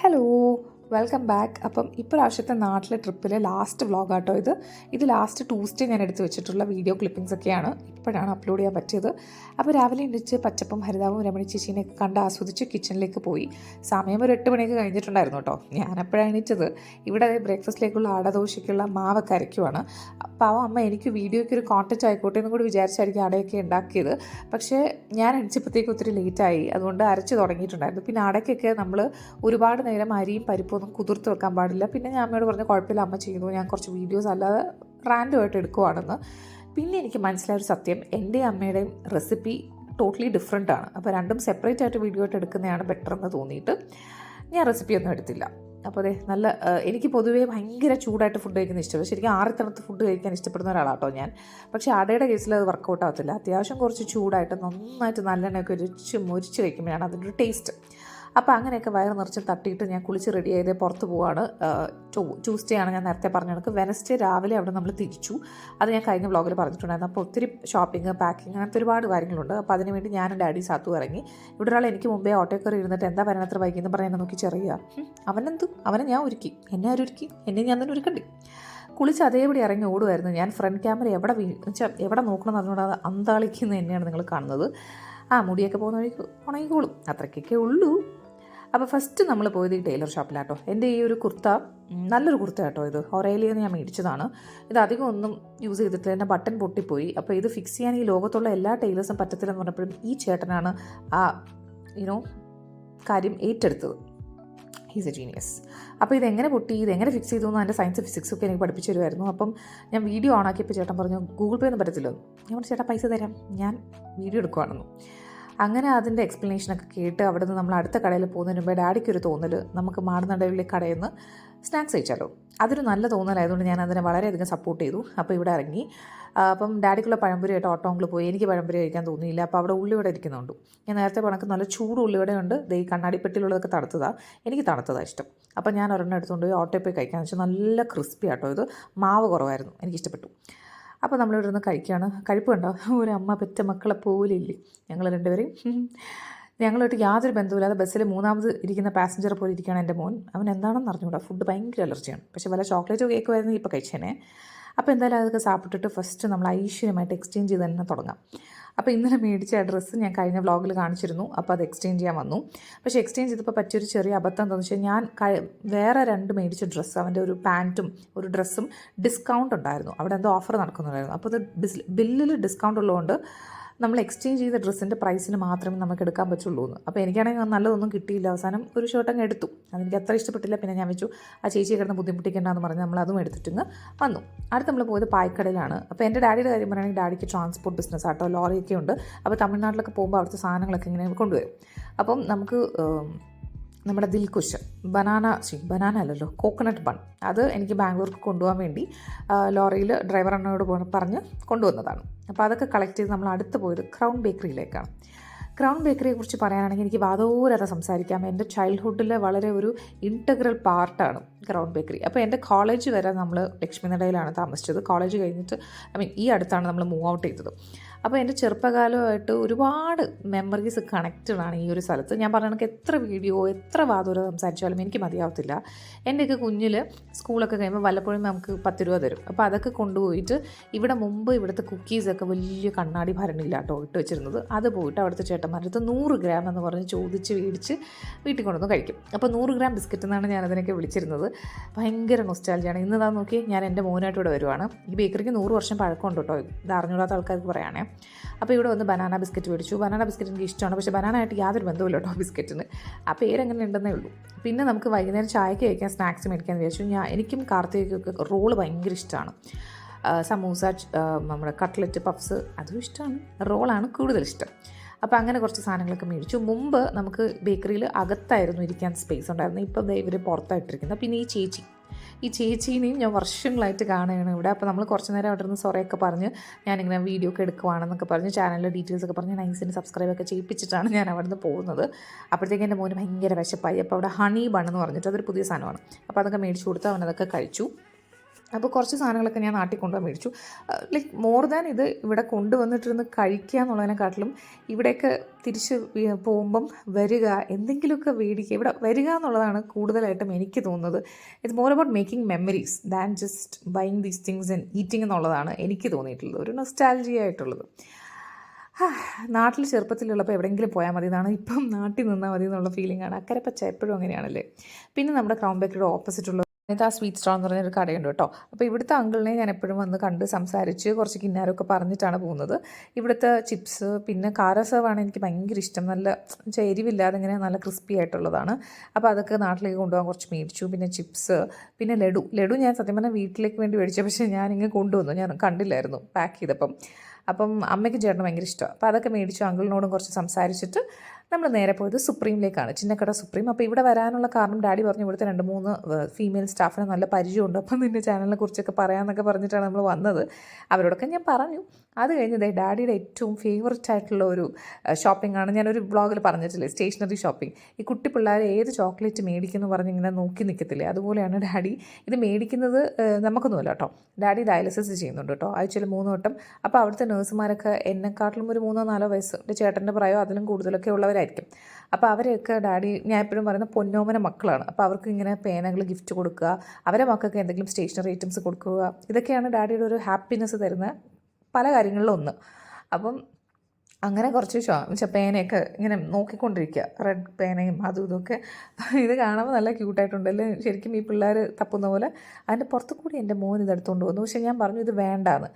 Hello, welcome back. അപ്പം ഇപ്രാവശ്യത്തെ നാട്ടിലെ ട്രിപ്പിലെ ലാസ്റ്റ് വ്ളോഗാട്ടോ ഇത് ലാസ്റ്റ് ട്യൂസ്ഡേ ഞാൻ എടുത്ത് വെച്ചിട്ടുള്ള വീഡിയോ ക്ലിപ്പിംഗ്സ് ഒക്കെയാണ്. ഇപ്പോഴാണ് അപ്ലോഡ് ചെയ്യാൻ പറ്റിയത്. അപ്പോൾ രാവിലെ എണീച്ച് പച്ചപ്പും ഹരിതാവും രമണി ചേച്ചീനെയൊക്കെ കണ്ട് ആസ്വദിച്ച് കിച്ചണിലേക്ക് പോയി. സമയം ഒരു 8 മണിയൊക്കെ കഴിഞ്ഞിട്ടുണ്ടായിരുന്നു കേട്ടോ. ഞാനപ്പോഴാണ് എണീറ്റത്. ഇവിടെ ബ്രേക്ക്ഫാസ്റ്റിലേക്കുള്ള അടദോശയ്ക്കുള്ള മാവൊക്കെ അരയ്ക്കുവാണ്. അപ്പോൾ അമ്മ എനിക്ക് വീഡിയോയ്ക്ക് ഒരു കോണ്ടന്റ് ആയിക്കോട്ടെ എന്നും കൂടി വിചാരിച്ചായിരിക്കും അടയൊക്കെ ഉണ്ടാക്കിയത്. പക്ഷേ ഞാൻ അടിച്ചപ്പോഴത്തേക്ക് ഒത്തിരി ലേറ്റായി, അതുകൊണ്ട് അരച്ച് തുടങ്ങിയിട്ടുണ്ടായിരുന്നു. പിന്നെ അടയ്ക്കൊക്കെ നമ്മൾ ഒരുപാട് നേരം അരിയും പരിപ്പൊന്നും കുതിർത്ത് വെക്കാൻ പാടില്ല. പിന്നെ ഞാൻ അമ്മയോട് പറഞ്ഞു കുഴപ്പമില്ല അമ്മ ചെയ്യുന്നു, ഞാൻ കുറച്ച് വീഡിയോസ് അല്ലാതെ റാൻഡമായിട്ട് എടുക്കുവാണെന്ന്. പിന്നെ എനിക്ക് മനസ്സിലായൊരു സത്യം, എൻ്റെയും അമ്മയുടെയും റെസിപ്പി ടോട്ടലി ഡിഫറെൻ്റ് ആണ്. അപ്പോൾ രണ്ടും സെപ്പറേറ്റ് ആയിട്ട് വീഡിയോ ആയിട്ട് എടുക്കുന്നതാണ് ബെറ്റർ എന്ന് തോന്നിയിട്ട് ഞാൻ റെസിപ്പിയൊന്നും എടുത്തില്ല. അപ്പോൾ അതെ, നല്ല എനിക്ക് പൊതുവേ ഭയങ്കര ചൂടായിട്ട് ഫുഡ് കഴിക്കുന്ന ഇഷ്ടമല്ല. ശരിക്കും ആറിത്തണുത്ത് ഫുഡ് കഴിക്കാൻ ഇഷ്ടപ്പെടുന്ന ഒരാളാട്ടോ ഞാൻ. പക്ഷേ അടയുടെ കേസിൽ അത് വർക്കൗട്ട് ആകത്തില്ല. അത്യാവശ്യം കുറച്ച് ചൂടായിട്ട് നന്നായിട്ട് നല്ലെണ്ണയൊക്കെ മുരിച്ച് കഴിക്കുമ്പോഴാണ് അതിൻ്റെ ഒരു ടേസ്റ്റ്. അപ്പോൾ അങ്ങനെയൊക്കെ വയറ് നിറച്ച് തട്ടിയിട്ട് ഞാൻ കുളിച്ച് റെഡി ചെയ്ത് പുറത്ത് പോവാണ്. ട്യൂസ്ഡേ ആണ്, ഞാൻ നേരത്തെ പറഞ്ഞ കണക്ക്. വെനസ്ഡേ രാവിലെ അവിടെ നമ്മൾ തിരിച്ചു. അത് ഞാൻ കഴിഞ്ഞ വ്ളോഗിൽ പറഞ്ഞിട്ടുണ്ടായിരുന്നു. അപ്പോൾ ഒത്തിരി ഷോപ്പിംഗ്, പാക്കിങ്, അങ്ങനത്തെ ഒരുപാട് കാര്യങ്ങളുണ്ട്. അപ്പോൾ അതിനുവേണ്ടി ഞാനും ഡാഡി സാത്തു ഇറങ്ങി. ഇവിടെ ഒരാൾ എനിക്ക് മുമ്പേ ഓട്ടോ കയറി ഇരുന്നിട്ട് എന്താ പറയാനത്ര വൈകിയെന്ന് പറയാൻ നോക്കി ചെറിയ അവനെ ഞാൻ ഒരുക്കി, എന്നെ ആരൊരുക്കി, എന്നെ ഞാൻ തന്നെ ഒരുക്കണ്ടി. കുളിച്ച് അതേപടി ഇറങ്ങി ഓടുമായിരുന്നു ഞാൻ. ഫ്രണ്ട് ക്യാമറ എവിടെ നോക്കണം എന്നറിഞ്ഞൂടാ അന്താളിക്കുന്നത് തന്നെയാണ് നിങ്ങൾ കാണുന്നത്. മുടിയൊക്കെ പോകുന്ന വഴിക്ക് ഉണങ്ങിക്കോളും, അത്രയ്ക്കൊക്കെ ഉള്ളൂ. അപ്പോൾ ഫസ്റ്റ് നമ്മൾ പോയത് ഈ ടൈലർ ഷോപ്പിലാട്ടോ. എൻ്റെ ഈ ഒരു കുർത്ത നല്ലൊരു കുർത്ത കേട്ടോ. ഇത് ഒറേലിയെന്ന് ഞാൻ മേടിച്ചതാണ്. ഇത് അധികം ഒന്നും യൂസ് ചെയ്തിട്ടില്ല, എൻ്റെ ബട്ടൺ പൊട്ടിപ്പോയി. അപ്പോൾ ഇത് ഫിക്സ് ചെയ്യാൻ ഈ ലോകത്തുള്ള എല്ലാ ടൈലേഴ്സും പറ്റത്തില്ലെന്ന് പറഞ്ഞപ്പോഴും ഈ ചേട്ടനാണ് ആ കാര്യം ഏറ്റെടുത്തത്. He's A genius. അപ്പോൾ ഇതെങ്ങനെ പൊട്ടി, ഇതെങ്ങനെ ഫിക്സ് ചെയ്തു എന്ന് എൻ്റെ സയൻസ് ഫിസിക്സ് ഒക്കെ എനിക്ക് പഠിപ്പിച്ചു തരുമായിരുന്നു. അപ്പം ഞാൻ വീഡിയോ ഓണാക്കിയപ്പോൾ ചേട്ടൻ പറഞ്ഞു ഗൂഗിൾ പേ ഒന്നും പറ്റത്തില്ലോ. ഞാൻ പറഞ്ഞു ചേട്ടാ പൈസ തരാം, ഞാൻ വീഡിയോ എടുക്കുവാണെന്നു. അങ്ങനെ അതിൻ്റെ എക്സ്പ്ലനേഷനൊക്കെ കേട്ട് അവിടെ നിന്ന് നമ്മൾ അടുത്ത കടയിൽ പോകുന്നതിന് മുമ്പേ ഡാഡിക്കൊരു തോന്നൽ, നമുക്ക് മാടുന്നടയിലെ കടയിൽ നിന്ന് സ്നാക്സ് കഴിച്ചാലോ. അതൊരു നല്ല തോന്നലായതുകൊണ്ട് ഞാൻ അതിനെ വളരെയധികം സപ്പോർട്ട് ചെയ്തു. അപ്പോൾ ഇവിടെ ഇറങ്ങി. അപ്പം ഡാഡിക്കുള്ള പഴംപൊരിയായിട്ട് ഓട്ടോങ്കിൽ പോയി. എനിക്ക് പഴംപൊരി കഴിക്കാൻ തോന്നിയില്ല. അപ്പോൾ അവിടെ ഉള്ളിവട ഇരിക്കുന്നുണ്ട്. ഞാൻ നേരത്തെ പറഞ്ഞ നല്ല ചൂട് ഉള്ളിവടയുണ്ട്. ഈ കണ്ണാടിപ്പെട്ടിലുള്ളതൊക്കെ തണുത്തതാണ്, എനിക്ക് തണുത്തതാണ് ഇഷ്ടം. അപ്പോൾ ഞാൻ ഒരെണ്ണം എടുത്തുകൊണ്ട് പോയി ഓട്ടോയിൽ പോയി കഴിക്കാമെന്ന് വെച്ചാൽ നല്ല ക്രിസ്പി ആട്ടോ. ഇത് മാവ് കുറവായിരുന്നു, എനിക്കിഷ്ടപ്പെട്ടു. അപ്പോൾ നമ്മളിവിടെ നിന്ന് കഴിക്കുകയാണ്. കഴിപ്പ് കണ്ടോ, ഒരു അമ്മ പെറ്റ മക്കളെ പോലെ ഇല്ലേ ഞങ്ങൾ രണ്ടുപേരും. ഞങ്ങളായിട്ട് യാതൊരു ബന്ധവുമില്ലാതെ ബസ്സിൽ മൂന്നാമത് ഇരിക്കുന്ന പാസഞ്ചർ പോലെ ഇരിക്കുകയാണ് എൻ്റെ മോൻ. അവൻ എന്താണെന്ന് അറിഞ്ഞുകൂടാ, ഫുഡ് ഭയങ്കര അലർജിയാണ്. പക്ഷേ വല്ല ചോക്ലേറ്റോ കേക്കോ ആയിരുന്നു ഇപ്പോൾ കഴിച്ചേനെ. അപ്പോൾ എന്തായാലും അതൊക്കെ സാപ്പിട്ടിട്ട് ഫസ്റ്റ് നമ്മൾ ഐശ്വര്യമായിട്ട് എക്സ്ചേഞ്ച് ചെയ്ത് തന്നെ തുടങ്ങാം. അപ്പോൾ ഇന്നലെ മേടിച്ച ഡ്രസ്സ് ഞാൻ കഴിഞ്ഞ വ്ളോഗിൽ കാണിച്ചിരുന്നു. അപ്പോൾ അത് എക്സ്ചേഞ്ച് ചെയ്യാൻ വന്നു. പക്ഷേ എക്സ്ചേഞ്ച് ചെയ്തപ്പോൾ പറ്റിയൊരു ചെറിയ അബദ്ധം എന്താണെന്ന് വെച്ചാൽ ഞാൻ വേറെ 2 മേടിച്ച ഡ്രസ്സ്, അവൻ്റെ ഒരു പാൻറ്റും ഒരു ഡ്രസ്സും ഡിസ്കൗണ്ട് ഉണ്ടായിരുന്നു. അവിടെ എന്തോ ഓഫർ നടക്കുന്നുണ്ടായിരുന്നു. അപ്പോൾ അത് ബില്ലിൽ ഡിസ്കൗണ്ട് ഉള്ളതുകൊണ്ട് നമ്മൾ എക്സ്ചേഞ്ച് ചെയ്ത ഡ്രസ്സിൻ്റെ പ്രൈസിന് മാത്രമേ നമുക്ക് എടുക്കാൻ പറ്റുള്ളൂ എന്ന്. അപ്പോൾ എനിക്കാണെങ്കിൽ നല്ലതൊന്നും കിട്ടിയില്ല. അവസാനം ഒരു ഷർട്ടങ്ങ് എടുത്തു. അതെനിക്ക് അത്ര ഇഷ്ടപ്പെട്ടില്ല. പിന്നെ ഞാൻ വെച്ചു ആ ചേച്ചിയെ കിടന്ന് ബുദ്ധിമുട്ടിക്കേണ്ടെന്ന് പറഞ്ഞ് നമ്മൾ അതും എടുത്തിട്ടിങ്ങ് വന്നു. അടുത്ത് നമ്മൾ പോയത് പായ്ക്കടയിലാണ്. അപ്പോൾ എൻ്റെ ഡാഡിയുടെ കാര്യം പറയുകയാണെങ്കിൽ ഡാഡിക്ക് ട്രാൻസ്പോർട്ട് ബിസിനസ് ആട്ടോ, ലോറിയൊക്കെ ഉണ്ട്. അപ്പോൾ തമിഴ്നാട്ടിലൊക്കെ പോകുമ്പോൾ അവിടുത്തെ സാധനങ്ങളൊക്കെ ഇങ്ങനെ കൊണ്ടുവരും. അപ്പം നമുക്ക് നമ്മുടെ ദിൽകുഷ് ബനാന അല്ലല്ലോ, കോക്കനട്ട് ബൺ, അത് എനിക്ക് ബാംഗ്ലൂർക്ക് കൊണ്ടുപോകാൻ വേണ്ടി ലോറിയിൽ ഡ്രൈവർ അണ്ണയോട് പറഞ്ഞ് കൊണ്ടുവന്നതാണ്. അപ്പോൾ അതൊക്കെ കളക്ട് ചെയ്ത് നമ്മൾ അടുത്ത് പോയത് ക്രൗൺ ബേക്കറിയിലേക്കാണ്. ക്രൗൺ ബേക്കറിയെ കുറിച്ച് പറയാനാണെങ്കിൽ എനിക്ക് വാദോരാതെ സംസാരിക്കാം. എൻ്റെ ചൈൽഡ്ഹുഡിൽ വളരെ ഒരു ഇൻറ്റഗ്രൽ പാർട്ടാണ് ക്രൗൺ ബേക്കറി. അപ്പോൾ എൻ്റെ കോളേജ് വരെ നമ്മൾ ലക്ഷ്മിനടയിലാണ് താമസിച്ചത്. കോളേജ് കഴിഞ്ഞിട്ട് ഈ അടുത്താണ് നമ്മൾ മൂവ് ഔട്ട് ചെയ്തത്. അപ്പോൾ എൻ്റെ ചെറുപ്പകാലമായിട്ട് ഒരുപാട് മെമ്മറീസ് കണക്റ്റഡ് ആണ് ഈ ഒരു സ്ഥലത്ത്. ഞാൻ പറഞ്ഞ കണക്ക് എത്ര വീഡിയോ, എത്ര വാദൂരം സംസാരിച്ചാലും എനിക്ക് മതിയാവത്തില്ല. എൻ്റെയൊക്കെ കുഞ്ഞിൽ സ്കൂളൊക്കെ കഴിയുമ്പോൾ വല്ലപ്പോഴും നമുക്ക് 10 രൂപ തരും. അപ്പോൾ അതൊക്കെ കൊണ്ടുപോയിട്ട് ഇവിടെ മുമ്പ് ഇവിടുത്തെ കുക്കീസൊക്കെ വലിയ കണ്ണാടി ഭരണിയിലാട്ടോ ഇട്ട് വെച്ചിരുന്നത്. അത് പോയിട്ട് അവിടുത്തെ ചേട്ടന്മാരുടെ അടുത്ത് 100 ഗ്രാം എന്ന് പറഞ്ഞ് ചോദിച്ച് മേടിച്ച് വീട്ടിൽ കൊണ്ടുവന്ന് കഴിക്കും. അപ്പോൾ 100 ഗ്രാം ബിസ്ക്കറ്റ് എന്നാണ് ഞാനതിനൊക്കെ വിളിച്ചിരുന്നത്. ഭയങ്കര നൊസ്റ്റാൾജിയാണ്. ഇന്നതാ നോക്കി ഞാൻ എൻ്റെ മോനായിട്ട് ഇവിടെ വരുവാണ്. ഈ ബേക്കറിക്ക് 100 വർഷം പഴക്കമുണ്ട് കേട്ടോ. ഇത് അറിഞ്ഞൂടാത്ത ആൾക്കാർക്ക് പറയുകയാണേ. അപ്പോൾ ഇവിടെ വന്ന് ബനാന ബിസ്ക്കറ്റ് മേടിച്ചു. ബനാന ബിസ്ക്കറ്റ് എനിക്ക് ഇഷ്ടമാണ്, പക്ഷേ ബനാനായിട്ട് യാതൊരു ബന്ധവുമില്ല കേട്ടോ ബിസ്ക്കറ്റിന്. ആ പേരെങ്ങനെ ഉണ്ടെന്നേ ഉള്ളൂ. പിന്നെ നമുക്ക് വൈകുന്നേരം ചായക്ക് കഴിക്കാൻ സ്നാക്സ് മേടിക്കാൻ വിചാരിച്ചു. എനിക്കും കാർത്തികൊക്കെ റോള് ഭയങ്കര ഇഷ്ടമാണ്. സമൂസ, നമ്മുടെ കട്ട്ലറ്റ്, പഫ്സ് അതും ഇഷ്ടമാണ്. റോളാണ് കൂടുതൽ ഇഷ്ടം. അപ്പോൾ അങ്ങനെ കുറച്ച് സാധനങ്ങളൊക്കെ മേടിച്ചു. മുമ്പ് നമുക്ക് ബേക്കറിയിൽ അകത്തായിരുന്നു ഇരിക്കാൻ സ്പേസ് ഉണ്ടായിരുന്നു. ഇപ്പം ഇവർ പുറത്തായിട്ടിരിക്കുന്നത്. പിന്നെ ഈ ചേച്ചീനെയും ഞാൻ വർഷങ്ങളായിട്ട് കാണുകയാണ് ഇവിടെ. അപ്പോൾ നമ്മൾ കുറച്ച് നേരം അവിടെ നിന്ന് സൊറയൊക്കെ പറഞ്ഞ് ഞാനിങ്ങനെ വീഡിയോ ഒക്കെ എടുക്കുവാണെന്നൊക്കെ പറഞ്ഞ് ചാനലിലെ ഡീറ്റെയിൽസ് ഒക്കെ പറഞ്ഞ് നൈസിന് സബ്സ്ക്രൈബൊക്കെ ചെയ്യിപ്പിച്ചിട്ടാണ് ഞാൻ അവിടെ നിന്ന് പോകുന്നത്. അപ്പോഴത്തേക്കും എൻ്റെ മോന് ഭയങ്കര വിശപ്പായി. അപ്പോൾ അവിടെ ഹണി ബൺ എന്ന് പറഞ്ഞിട്ട് അതൊരു പുതിയ സാധനമാണ്. അപ്പോൾ അതൊക്കെ മേടിച്ച് കൊടുത്ത് അവനതൊക്കെ കഴിച്ചു. അപ്പോൾ കുറച്ച് സാധനങ്ങളൊക്കെ ഞാൻ നാട്ടിൽ കൊണ്ടുപോകാൻ മേടിച്ചു. ലൈക്ക് മോർ ദാൻ ഇത് ഇവിടെ കൊണ്ടുവന്നിട്ടിരുന്ന് കഴിക്കുക എന്നുള്ളതിനെക്കാട്ടിലും ഇവിടെയൊക്കെ തിരിച്ച് പോകുമ്പം വരിക, എന്തെങ്കിലുമൊക്കെ മേടിക്കുക, ഇവിടെ വരിക എന്നുള്ളതാണ് കൂടുതലായിട്ടും എനിക്ക് തോന്നുന്നത്. It's more about making memories than just buying these things and eating എന്നുള്ളതാണ് എനിക്ക് തോന്നിയിട്ടുള്ളത്, ഒരു നൊസ്റ്റാൾജിയ ആയിട്ടുള്ളത്. നാട്ടിൽ ചെറുപ്പത്തിലുള്ളപ്പോൾ എവിടെയെങ്കിലും പോയാൽ മതി എന്നാണ്, ഇപ്പം നാട്ടിൽ നിന്നാൽ മതി എന്നുള്ള ഫീലിംഗ് ആണ്. അക്കരെ പച്ച എപ്പോഴും അങ്ങനെയാണല്ലേ. പിന്നെ നമ്മുടെ ക്രൗൺ ബേക്കറിയുടെ ഓപ്പോസിറ്റുള്ള ആ സ്വീറ്റ് സ്റ്റാൾ എന്ന് പറഞ്ഞൊരു കടയുണ്ട് കേട്ടോ. അപ്പോൾ ഇവിടുത്തെ അങ്കിളിനെ ഞാൻ എപ്പോഴും വന്ന് കണ്ട് സംസാരിച്ച് കുറച്ച് കിന്നാരമൊക്കെ പറഞ്ഞിട്ടാണ് പോകുന്നത്. ഇവിടുത്തെ ചിപ്സ് പിന്നെ കാരസേവാണ് എനിക്ക് ഭയങ്കര ഇഷ്ടം. നല്ല എരിവില്ലാതെ ഇങ്ങനെ നല്ല ക്രിസ്പി ആയിട്ടുള്ളതാണ്. അപ്പോൾ അതൊക്കെ നാട്ടിലേക്ക് കൊണ്ടുപോകാൻ കുറച്ച് മേടിച്ചു. പിന്നെ ചിപ്സ്, പിന്നെ ലഡു ഞാൻ സത്യം പറഞ്ഞാൽ വീട്ടിലേക്ക് വേണ്ടി മേടിച്ചു, പക്ഷേ ഞാനിങ്ങനെ കൊണ്ടുവന്നു, ഞാൻ കണ്ടില്ലായിരുന്നു പാക്ക് ചെയ്തപ്പം. അപ്പം അമ്മയ്ക്ക് ചേട്ടന് ഭയങ്കര ഇഷ്ടമാണ്. അപ്പോൾ അതൊക്കെ മേടിച്ചു. അങ്കിളിനോടും കുറച്ച് സംസാരിച്ചിട്ട് നമ്മൾ നേരെ പോയത് സുപ്രീമിലേക്കാണ്, ചിന്നക്കട സുപ്രീം. അപ്പോൾ ഇവിടെ വരാനുള്ള കാരണം ഡാഡി പറഞ്ഞു ഇവിടുത്തെ 2-3 ഫീമെയിൽ സ്റ്റാഫിന് നല്ല പരിചയമുണ്ട്, അപ്പം നിൻ്റെ ചാനലിനെ കുറിച്ചൊക്കെ പറയാമെന്നൊക്കെ പറഞ്ഞിട്ടാണ് നമ്മൾ വന്നത്. അവരോടൊക്കെ ഞാൻ പറഞ്ഞു. അത് കഴിഞ്ഞ് ഡാഡിയുടെ ഏറ്റവും ഫേവററ്റ് ആയിട്ടുള്ള ഒരു ഷോപ്പിംഗ് ആണ്, ഞാനൊരു ബ്ലോഗിൽ പറഞ്ഞിട്ടില്ലേ, സ്റ്റേഷനറി ഷോപ്പിംഗ്. ഈ കുട്ടി പിള്ളേർ ഏത് ചോക്ലേറ്റ് മേടിക്കുന്നു പറഞ്ഞ് ഇങ്ങനെ നോക്കി നിൽക്കത്തില്ലേ, അതുപോലെയാണ് ഡാഡി ഇത് മേടിക്കുന്നത്. നമുക്കൊന്നുമല്ല കേട്ടോ, ഡാഡി ഡയാലിസിസ് ചെയ്യുന്നുണ്ട് കേട്ടോ, ആഴ്ചയിൽ 3 വട്ടം. അപ്പോൾ അവിടുത്തെ നേഴ്സുമാരൊക്കെ എന്നെക്കാട്ടിലും ഒരു 3-4 വയസ്സ്, എൻ്റെ ചേട്ടൻ്റെ പ്രായം അതിലും കൂടുതലൊക്കെ ഉള്ളവരായിരിക്കും. അപ്പോൾ അവരെയൊക്കെ ഡാഡി, ഞാൻ എപ്പോഴും പറയുന്ന പൊന്നോമന മക്കളാണ്. അപ്പോൾ അവർക്ക് ഇങ്ങനെ പേനകൾ ഗിഫ്റ്റ് കൊടുക്കുക, അവരെ മക്കൾക്ക് എന്തെങ്കിലും സ്റ്റേഷനറി ഐറ്റംസ് കൊടുക്കുക, ഇതൊക്കെയാണ് ഡാഡിയുടെ ഒരു ഹാപ്പിനെസ് തരുന്ന പല കാര്യങ്ങളിലും ഒന്ന്. അപ്പം അങ്ങനെ കുറച്ച് പേനയൊക്കെ ഇങ്ങനെ നോക്കിക്കൊണ്ടിരിക്കുക, റെഡ് പേനയും അതും ഇതൊക്കെ. ഇത് കാണുമ്പോൾ നല്ല ക്യൂട്ടായിട്ടുണ്ടല്ലേ, ശരിക്കും ഈ പിള്ളേർ തപ്പുന്ന പോലെ. അതിൻ്റെ പുറത്തു കൂടി എൻ്റെ മോൻ ഇതെടുത്തുകൊണ്ട് വന്നു, പക്ഷേ ഞാൻ പറഞ്ഞു ഇത് വേണ്ടാന്ന്.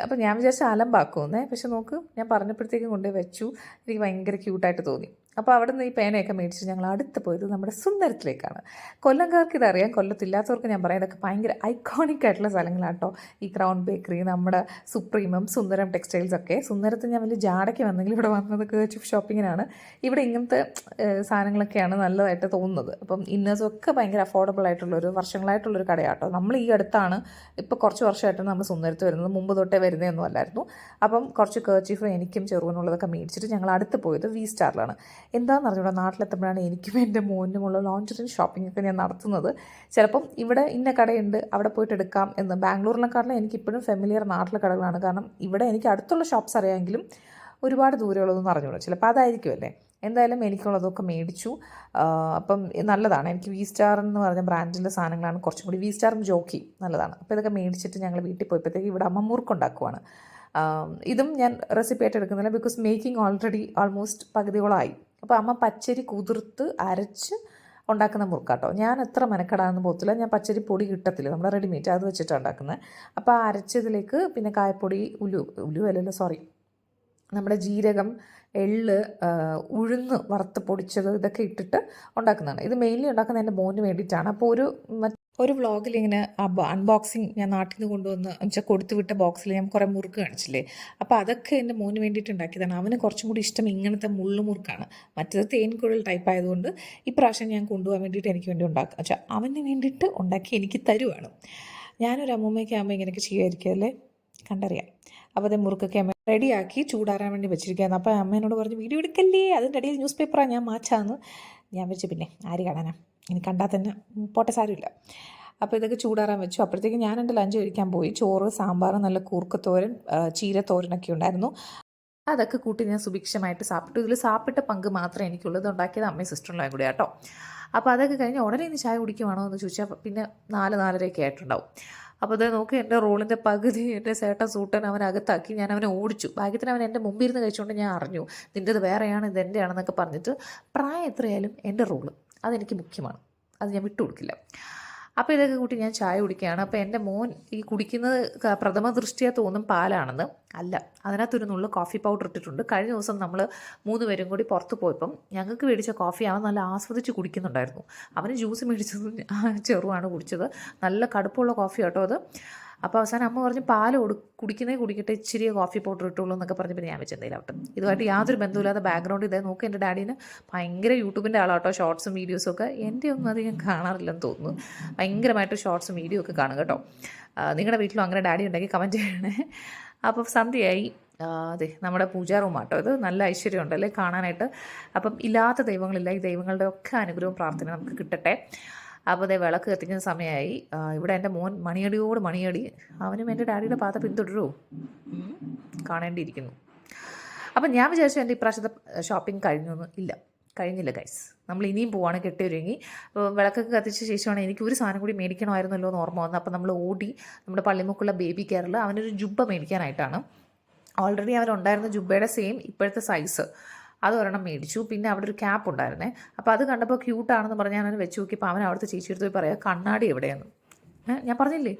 അപ്പോൾ ഞാൻ വിചാരിച്ച അലമ്പാക്കുമെന്നേ, പക്ഷെ നോക്ക് ഞാൻ പറഞ്ഞപ്പോഴത്തേക്കും കൊണ്ടുപോയി വെച്ചു. എനിക്ക് ഭയങ്കര ക്യൂട്ടായിട്ട് തോന്നി. അപ്പോൾ അവിടെ നിന്ന് ഈ പേനയൊക്കെ മേടിച്ച് ഞങ്ങൾ അടുത്ത് പോയത് നമ്മുടെ സുന്ദരത്തിലേക്കാണ്. കൊല്ലംകാർക്ക് ഇതറിയാം, കൊല്ലത്തില്ലാത്തവർക്ക് ഞാൻ പറയാം, ഇതൊക്കെ ഭയങ്കര ഐക്കോണിക് ആയിട്ടുള്ള സ്ഥലങ്ങളാട്ടോ. ഈ ക്രൗൺ ബേക്കറി, നമ്മുടെ സുപ്രീമും സുന്ദരം ടെക്സ്റ്റൈൽസൊക്കെ. സുന്ദരത്തിൽ ഞാൻ വലിയ ജാടയ്ക്ക് വന്നെങ്കിൽ ഇവിടെ വന്നത് കേർച്ചിഫ് ഷോപ്പിങ്ങിനാണ്. ഇവിടെ ഇങ്ങനത്തെ സാധനങ്ങളൊക്കെയാണ് നല്ലതായിട്ട് തോന്നുന്നത്. അപ്പം ഇന്നേഴ്സൊക്കെ ഭയങ്കര അഫോർഡബിൾ ആയിട്ടുള്ളൊരു വർഷങ്ങളായിട്ടുള്ളൊരു കടയാട്ടോ. നമ്മൾ ഈ അടുത്താണ്, ഇപ്പോൾ കുറച്ച് വർഷമായിട്ടാണ് നമ്മൾ സുന്ദരത്ത് വരുന്നത്, മുമ്പ് തൊട്ടേ വരുന്നതൊന്നും അല്ലായിരുന്നു. അപ്പം കുറച്ച് കേർച്ചിഫ് എനിക്കും ചെറുവനുള്ളതൊക്കെ മേടിച്ചിട്ട് ഞങ്ങൾ അടുത്ത് പോയത് വി സ്റ്റാറിലാണ്. എന്താണെന്ന് അറിഞ്ഞൂടാ, നാട്ടിലെത്തുമ്പോഴാണ് എനിക്കും എൻ്റെ മോനുമുള്ള ലോഞ്ചറിൻ ഷോപ്പിംഗ് ഒക്കെ ഞാൻ നടത്തുന്നത്. ചിലപ്പം ഇവിടെ ഇന്ന കടയുണ്ട് അവിടെ പോയിട്ട് എടുക്കാം എന്ന്. ബാംഗ്ലൂരിനെക്കാട്ടിലും എനിക്കിപ്പോഴും ഫെമിലിയർ നാട്ടിലെ കടകളാണ്. കാരണം ഇവിടെ എനിക്ക് അടുത്തുള്ള ഷോപ്സ് അറിയാമെങ്കിലും ഒരുപാട് ദൂരമുള്ളതൊന്നും അറിഞ്ഞൂടാ, ചിലപ്പോൾ അതായിരിക്കുമല്ലേ. എന്തായാലും എനിക്കുള്ളതൊക്കെ മേടിച്ചു. അപ്പം നല്ലതാണ്. എനിക്ക് വി സ്റ്റാർ എന്ന് പറഞ്ഞ ബ്രാൻഡിൻ്റെ സാധനങ്ങളാണ് കുറച്ചും കൂടി, വി സ്റ്റാറും ജോക്കി നല്ലതാണ്. അപ്പോൾ ഇതൊക്കെ മേടിച്ചിട്ട് ഞങ്ങൾ വീട്ടിൽ പോയപ്പോഴത്തേക്ക് ഇവിടെ അമ്മ മുറുക്കുണ്ടാക്കുവാണ്. ഇതും ഞാൻ റെസിപ്പി ആയിട്ട് എടുക്കുന്നില്ല, ബിക്കോസ് മേക്കിംഗ് ഓൾറെഡി ഓൾമോസ്റ്റ് പകുതിയോളമായി. അപ്പോൾ അമ്മ പച്ചരി കുതിർത്ത് അരച്ച് ഉണ്ടാക്കുന്ന മുറുക്കാട്ടോ. ഞാൻ എത്ര മെനക്കെടാന്ന് പോകത്തില്ല, ഞാൻ പച്ചരി പൊടി കിട്ടത്തില്ല, നമ്മുടെ റെഡിമെയ്ഡ്, അത് വെച്ചിട്ടാണ് ഉണ്ടാക്കുന്നത്. അപ്പോൾ ആ അരച്ചതിലേക്ക് പിന്നെ കായപ്പൊടി, ഉലുവല്ലല്ലോ സോറി, നമ്മുടെ ജീരകം, എള്ള്, ഉഴുന്ന് വറുത്ത് പൊടിച്ചത്, ഇതൊക്കെ ഇട്ടിട്ട് ഉണ്ടാക്കുന്നതാണ്. ഇത് മെയിൻലി ഉണ്ടാക്കുന്നത് എൻ്റെ മോന് വേണ്ടിയിട്ടാണ്. അപ്പോൾ ഒരു വ്ളോഗിൽ ഇങ്ങനെ അൺബോക്സിങ് ഞാൻ നാട്ടിൽ നിന്ന് കൊണ്ടുവന്ന് വെച്ചാൽ കൊടുത്തു വിട്ട ബോക്സിൽ ഞാൻ കുറേ മുറുക്ക് കാണിച്ചില്ലേ, അപ്പോൾ അതൊക്കെ എൻ്റെ മോന് വേണ്ടിയിട്ട് ഉണ്ടാക്കിയതാണ്. അവന് കുറച്ചും കൂടി ഇഷ്ടം ഇങ്ങനത്തെ മുള്ളുമുറുക്കാണ്, മറ്റേത് തേൻകുഴൽ ടൈപ്പ് ആയതുകൊണ്ട് ഇപ്രാവശ്യം ഞാൻ കൊണ്ടുപോകാൻ വേണ്ടിയിട്ട് എനിക്ക് വേണ്ടി ഉണ്ടാക്കുക വെച്ചാൽ അവന് വേണ്ടിയിട്ട് ഉണ്ടാക്കി എനിക്ക് തരുവാണ്. ഞാനൊരു അമ്മൂമ്മയൊക്കെ ആകുമ്പോൾ ഇങ്ങനെയൊക്കെ ചെയ്യുമായിരിക്കും അല്ലേ, കണ്ടറിയാം. അപ്പോൾ അതേ മുറുക്കൊക്കെ അമ്മ റെഡിയാക്കി ചൂടാറാൻ വേണ്ടി വെച്ചിരിക്കുകയായിരുന്നു. അപ്പോൾ അമ്മേനോട് പറഞ്ഞു വീഡിയോ എടുക്കല്ലേ, അതിൻ്റെ ഇടയിൽ ന്യൂസ് പേപ്പറാണ് ഞാൻ മാച്ചാന്ന്. ഞാൻ വെച്ച് പിന്നെ ആര് കാണാനാ, ഇനി കണ്ടാൽ തന്നെ പോട്ടെ, സാരമില്ല. അപ്പോൾ ഇതൊക്കെ ചൂടാറാൻ വെച്ചു. അപ്പോഴത്തേക്ക് ഞാൻ എൻ്റെ ലഞ്ച് കഴിക്കാൻ പോയി. ചോറ്, സാമ്പാർ, നല്ല കൂർക്കത്തോരൻ, ചീരത്തോരനൊക്കെ ഉണ്ടായിരുന്നു. അതൊക്കെ കൂട്ടി ഞാൻ സുഭിക്ഷമായിട്ട് സാപ്പിട്ടു. ഇതിൽ സാപ്പിട്ട പങ്ക് മാത്രമേ എനിക്കുള്ളൂ, ഇത് ഉണ്ടാക്കിയത് അമ്മയും സിസ്റ്ററിനും കൂടെ കേട്ടോ. അപ്പോൾ അതൊക്കെ കഴിഞ്ഞ് ഉടനെ ഇനി ചായ കുടിക്കുവാണോ എന്ന് ചോദിച്ചാൽ പിന്നെ 4-4:30 ആയിട്ടുണ്ടാവും. അപ്പോൾ അത് നോക്കി എൻ്റെ റോളിൻ്റെ പകുതി എൻ്റെ ചേട്ടൻ സൂട്ടൻ അവനകത്താക്കി. ഞാൻ അവനെ ഓടിച്ചു. ഭാഗ്യത്തിന് അവൻ എൻ്റെ മുമ്പിൽ ഇരുന്ന് കഴിച്ചുകൊണ്ട് ഞാൻ അറിഞ്ഞു നിൻ്റേത് വേറെയാണ് ഇത് എൻ്റെയാണെന്നൊക്കെ പറഞ്ഞിട്ട്. പ്രായം എത്രയായാലും എൻ്റെ റോള് അതെനിക്ക് മുഖ്യമാണ്, അത് ഞാൻ വിട്ടുകൊടുക്കില്ല. അപ്പോൾ ഇതൊക്കെ കൂട്ടി ഞാൻ ചായ കുടിക്കുകയാണ്. അപ്പോൾ എൻ്റെ മോൻ ഈ കുടിക്കുന്നത് പ്രഥമ ദൃഷ്ടിയാ തോന്നും പാലാണെന്ന്, അല്ല, അതിനകത്തൊരു നുള്ളു കോഫി പൗഡർ ഇട്ടിട്ടുണ്ട്. കഴിഞ്ഞ ദിവസം നമ്മൾ 3 പേരും കൂടി പുറത്ത് പോയപ്പം ഞങ്ങൾക്ക് മേടിച്ച കോഫി അവൻ നല്ല ആസ്വദിച്ച് കുടിക്കുന്നുണ്ടായിരുന്നു. അവന് ജ്യൂസ് മേടിച്ചത് ചെറുവാണ് കുടിച്ചത്, നല്ല കടുപ്പമുള്ള കോഫി കേട്ടോ അത്. അപ്പോൾ അവസാനം അമ്മ പറഞ്ഞ് പാല് കുടിക്കട്ടെ, ഇച്ചിരി കോഫി പൗഡർ ഇട്ടുള്ളൂ എന്നൊക്കെ പറഞ്ഞപ്പോൾ ഞാൻ വെച്ചെന്തെങ്കിലും ആവട്ടെ. ഇതുമായിട്ട് യാതൊരു ബന്ധമില്ലാത്ത ബാക്ക്ഗ്രൗണ്ട് ഇതേ നോക്കി. എൻ്റെ ഡാഡീന് ഭയങ്കര യൂട്യൂബിൻ്റെ ആളാട്ടോ, ഷോർട്സും വീഡിയോസും ഒക്കെ. എൻ്റെ ഒന്നും അധികം കാണാറില്ലെന്ന് തോന്നുന്നു, ഭയങ്കരമായിട്ട് ഷോർട്സും വീഡിയോ ഒക്കെ കാണും കേട്ടോ. നിങ്ങളുടെ വീട്ടിലും അങ്ങനെ ഡാഡി ഉണ്ടെങ്കിൽ കമൻറ്റ് ചെയ്യണേ. അപ്പോൾ സന്ധ്യയായി. അതെ, നമ്മുടെ പൂജാ റൂമാട്ടോ ഇത്. നല്ല ഐശ്വര്യം ഉണ്ടല്ലേ കാണാനായിട്ട്. അപ്പം ഇല്ലാത്ത ദൈവങ്ങളില്ല, ഈ ദൈവങ്ങളുടെ ഒക്കെ അനുഗ്രഹവും പ്രാർത്ഥന നമുക്ക് കിട്ടട്ടെ. അപ്പോൾ അതേ വിളക്ക് കത്തിക്കുന്ന സമയമായി. ഇവിടെ എൻ്റെ മോൻ മണിയടിയോട് മണിയടി. അവനും എൻ്റെ ഡാഡിയുടെ പാത പിന്തുടരുമോ കാണേണ്ടിയിരിക്കുന്നു. അപ്പം ഞാൻ വിചാരിച്ചു എൻ്റെ ഇപ്രാവശ്യത്തെ ഷോപ്പിംഗ് കഴിഞ്ഞൊന്നും ഇല്ല, കഴിഞ്ഞില്ല ഗൈസ്. നമ്മൾ ഇനിയും പോവാണ് കെട്ടിയൊരുങ്ങി. വിളക്കൊക്കെ കത്തിച്ച ശേഷമാണ് എനിക്ക് ഒരു സാധനം കൂടി മേടിക്കണമായിരുന്നല്ലോ എന്ന് ഓർമ്മ വന്നത്. അപ്പോൾ നമ്മൾ ഓടി നമ്മുടെ പള്ളിമുക്കുള്ള ബേബി കെയറിൽ അവനൊരു ജുബ്ബ മേടിക്കാനായിട്ടാണ്. ഓൾറെഡി അവനുണ്ടായിരുന്ന ജുബ്ബയുടെ സെയിം ഇപ്പോഴത്തെ സൈസ് അതൊരെണ്ണം മേടിച്ചു. പിന്നെ അവിടെ ഒരു ക്യാപ്പ് ഉണ്ടായിരുന്നേ. അപ്പോൾ അത് കണ്ടപ്പോൾ ക്യൂട്ടാണെന്ന് പറഞ്ഞ് ഞാനത് വെച്ച് നോക്കിയപ്പോൾ അവൻ അവിടുത്തെ ചേച്ചി എടുത്ത് പോയി പറയാം കണ്ണാടി എവിടെയാണ്. ഞാൻ പറഞ്ഞില്ലേ.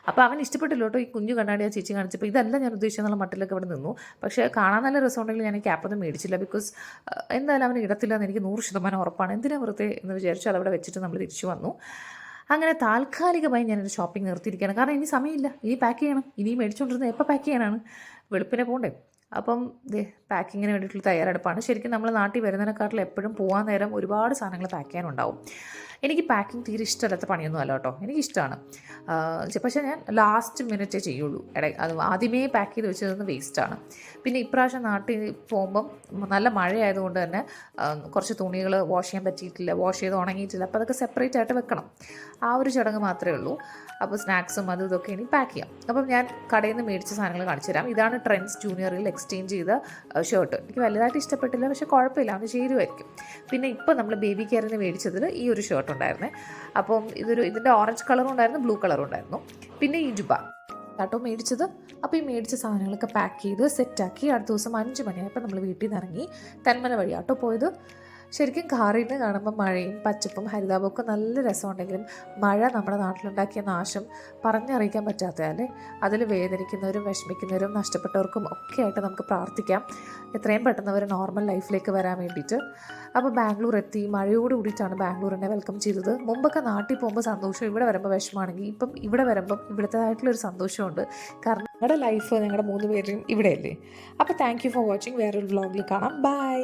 അപ്പോൾ അവൻ ഇഷ്ടപ്പെട്ടില്ല കേട്ടോ ഈ കുഞ്ഞു കണ്ണാടി ആ ചേച്ചി കാണിച്ചപ്പോൾ. ഇതല്ല ഞാൻ ഉദ്ദേശിച്ചെന്നുള്ള മട്ടിലൊക്കെ അവിടെ നിന്നു. പക്ഷേ കാണാൻ നല്ല രസമുണ്ടെങ്കിൽ ഞാൻ ഈ ക്യാപ്പൊന്നും മേടിച്ചില്ല. ബിക്കോസ് എന്തായാലും അവന് ഇടത്തില്ല എന്ന് എനിക്ക് 100% ഉറപ്പാണ്. എന്തിനാ വെറുതെ എന്ന് വിചാരിച്ചു അതവിടെ വെച്ചിട്ട് നമ്മൾ തിരിച്ചു വന്നു. അങ്ങനെ താൽക്കാലികമായി ഞാനൊരു ഷോപ്പിംഗ് നിർത്തിയിരിക്കുകയാണ്. കാരണം ഇനി സമയമില്ല, ഇനി പാക്ക് ചെയ്യണം. ഇനി മേടിച്ചുകൊണ്ടിരുന്നത് എപ്പോൾ പാക്ക് ചെയ്യാനാണ്? വെളുപ്പിനെ പോകണ്ടേ? അപ്പം പാക്കിങ്ങിന് വേണ്ടിയിട്ടുള്ള തയ്യാറെടുപ്പാണ്. ശരിക്കും നമ്മൾ നാട്ടിൽ വരുന്നതിനെക്കാട്ടിലും എപ്പോഴും പോകാൻ നേരം ഒരുപാട് സാധനങ്ങൾ പാക്ക് ചെയ്യാനുണ്ടാവും. എനിക്ക് പാക്കിങ് തീരെ ഇഷ്ടമല്ലാത്ത പണിയൊന്നും അല്ല കേട്ടോ, എനിക്കിഷ്ടമാണ്. പക്ഷേ ഞാൻ ലാസ്റ്റ് മിനിറ്റേ ചെയ്യുള്ളൂ. അത് ആദ്യമേ പാക്ക് ചെയ്ത് വെച്ചതൊന്ന് വേസ്റ്റാണ്. പിന്നെ ഇപ്രാവശ്യം നാട്ടിൽ പോകുമ്പം നല്ല മഴയായതുകൊണ്ട് തന്നെ കുറച്ച് തുണികൾ വാഷ് ചെയ്യാൻ പറ്റിയിട്ടില്ല, വാഷ് ചെയ്ത് ഉണങ്ങിയിട്ടില്ല. അപ്പോൾ അതൊക്കെ സെപ്പറേറ്റ് ആയിട്ട് വെക്കണം. ആ ഒരു ചടങ്ങ് മാത്രമേ ഉള്ളൂ. അപ്പോൾ സ്നാക്സും അതും ഇതൊക്കെ ഇനി പാക്ക് ചെയ്യാം. അപ്പം ഞാൻ കടയിൽ നിന്ന് മേടിച്ച സാധനങ്ങൾ കാണിച്ചു തരാം. ഇതാണ് ട്രെൻഡ്സ് ജൂനിയറിൽ എക്സ്ചേഞ്ച് ചെയ്ത ഷർട്ട്. എനിക്ക് വലുതായിട്ട് ഇഷ്ടപ്പെട്ടില്ല, പക്ഷേ കുഴപ്പമില്ല, അത് ചേരുമായിരിക്കും. പിന്നെ ഇപ്പോൾ നമ്മൾ ബേബി കെയറിന് മേടിച്ചതിൽ ഈ ഒരു ഷർട്ട് ഉണ്ടായിരുന്നേ. അപ്പം ഇതിൻ്റെ ഓറഞ്ച് കളറും ഉണ്ടായിരുന്നു, ബ്ലൂ കളറും ഉണ്ടായിരുന്നു. പിന്നെ ഈ ജുബ കേട്ടോ മേടിച്ചത്. അപ്പോൾ ഈ മേടിച്ച സാധനങ്ങളൊക്കെ പാക്ക് ചെയ്ത് സെറ്റാക്കി അടുത്ത ദിവസം 5 മണിയായപ്പോൾ നമ്മൾ വീട്ടിൽ നിന്ന് ഇറങ്ങി തെന്മല വഴിയാട്ടോ പോയത്. ശരിക്കും കാറിൽ നിന്ന് കാണുമ്പോൾ മഴയും പച്ചപ്പും ഹരിതാപമൊക്കെ നല്ല രസമുണ്ടെങ്കിലും മഴ നമ്മുടെ നാട്ടിലുണ്ടാക്കിയ നാശം പറഞ്ഞറിയിക്കാൻ പറ്റാത്തതല്ലേ. അതിൽ വേദനിക്കുന്നവരും വിഷമിക്കുന്നവരും നഷ്ടപ്പെട്ടവർക്കും ഒക്കെ ആയിട്ട് നമുക്ക് പ്രാർത്ഥിക്കാം എത്രയും പെട്ടെന്ന് അവർ നോർമൽ ലൈഫിലേക്ക് വരാൻ വേണ്ടിയിട്ട്. അപ്പോൾ ബാംഗ്ലൂർ എത്തി. മഴയോട് കൂടിയിട്ടാണ് ബാംഗ്ലൂരിനെ വെൽക്കം ചെയ്തത്. മുമ്പൊക്കെ നാട്ടിൽ പോകുമ്പോൾ സന്തോഷം, ഇവിടെ വരുമ്പോൾ വിഷമമാണെങ്കിൽ ഇപ്പം ഇവിടെ വരുമ്പം ഇവിടുത്തേതായിട്ടുള്ളൊരു സന്തോഷമുണ്ട്. കാരണം ഞങ്ങളുടെ ലൈഫ് ഞങ്ങളുടെ 3 പേരും ഇവിടെയല്ലേ. അപ്പോൾ താങ്ക് യു ഫോർ വാച്ചിങ്. വേറൊരു വ്ളോഗിൽ കാണാം. ബൈ.